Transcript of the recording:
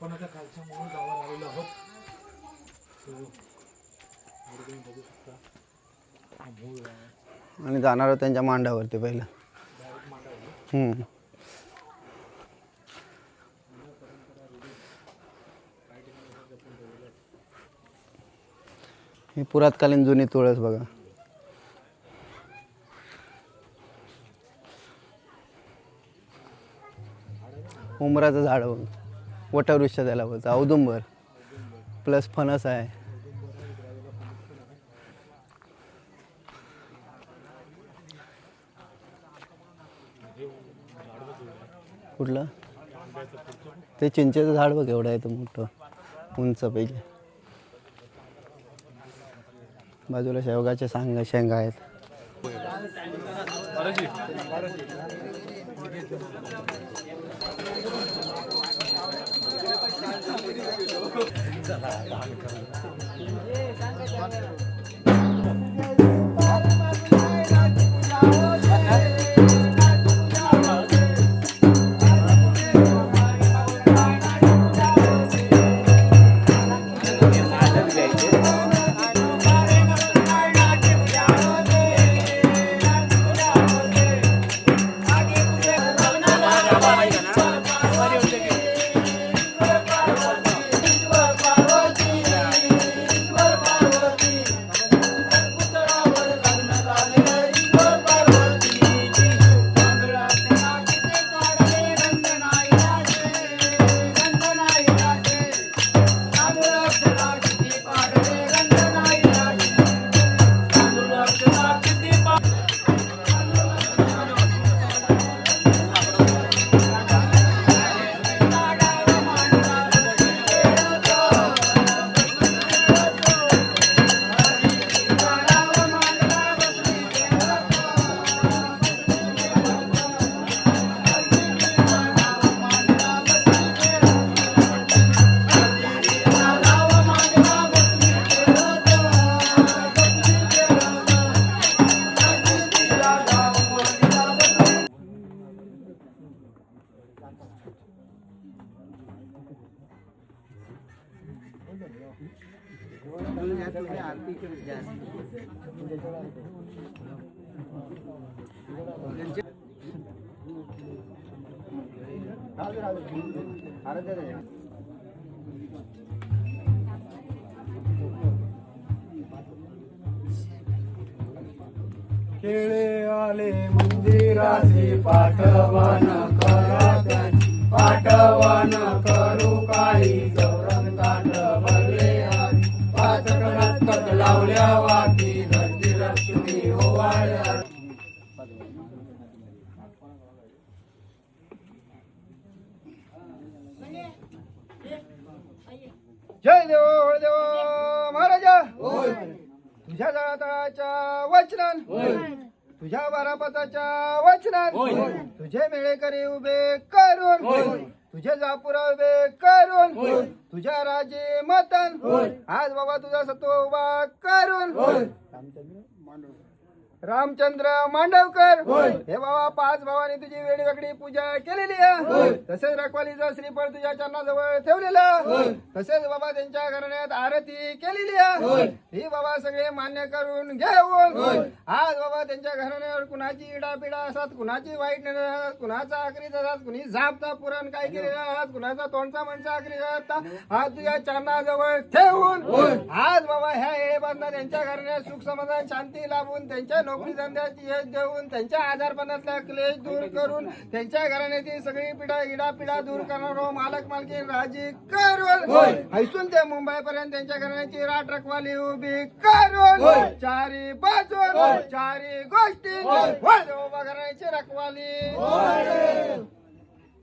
कोकणाच्या खालच्या म्हणून गावाला आलेलो आहोत. बघू शकता आणि जाणार आहोत त्यांच्या मांडावरती पहिलं. ही पुरातकालीन जुनी तुळस बघा. उमराचं झाड, वटवृक्ष त्याला बोलतं, औदुंबर प्लस फणस आहे. कुठलं ते चिंचेचं झाड बघ, एवढं आहे तो मोठं उंच पैकी. बाजूला शेवगाचे शेंगा आहेत. खेळे आले मंदिरासी पाठवण करू काही चौरंगाट भरले पाच कट लावल्या वाकी धरती लक्ष्मी ओवाळ्या. जय देव देव महाराजा. तुझ्या जळातळाच्या वचनान, तुझ्या बारापताच्या वचनान, तुझे मेळेकरी उभे करून, तुझे जापुरा उभे करून, तुझ्या राजे मतन आज बाबा तुझा सत्व उभा करून रामचंद्र मांडवकर हे बाबा पाच भावांनी तुझी वेगळी पूजा केलेली आहे. तसेच रखवालीचा श्रीफळ तुझ्या चरणाजवळ ठेवलेलं, तसेच बाबा त्यांच्या घराण्यात आरती केलेली आहे. ही बाबा सगळे मान्य करून घेऊन आज बाबा त्यांच्या घराण्यावर कुणाची इडापिडा असतात, कुणाची वाईट असतात, कुणाचा आकरीत असतात, कुणी झापता पुरण काय केलेला असतात, कुणाचा तोंडचा म्हणचा आकरीत असतात, आज तुझ्या चरणाजवळ ठेवून आज बाबा ह्या येळेपासून त्यांच्या घराण्यात सुख समाधान शांती लाभून त्यांच्या नोकरी धंद्याची यश देऊन त्यांच्या आजारपणातला क्लेश दूर करून त्यांच्या घराण्यातील सगळी इडापिडा दूर करणारो मालक मालकीन राजी करून हैसून ते मुंबई पर्यंत त्यांच्या घराण्याची राट रखवाली उभी करून चारी बाजून चारी गोष्टी घराण्याची रखवाली.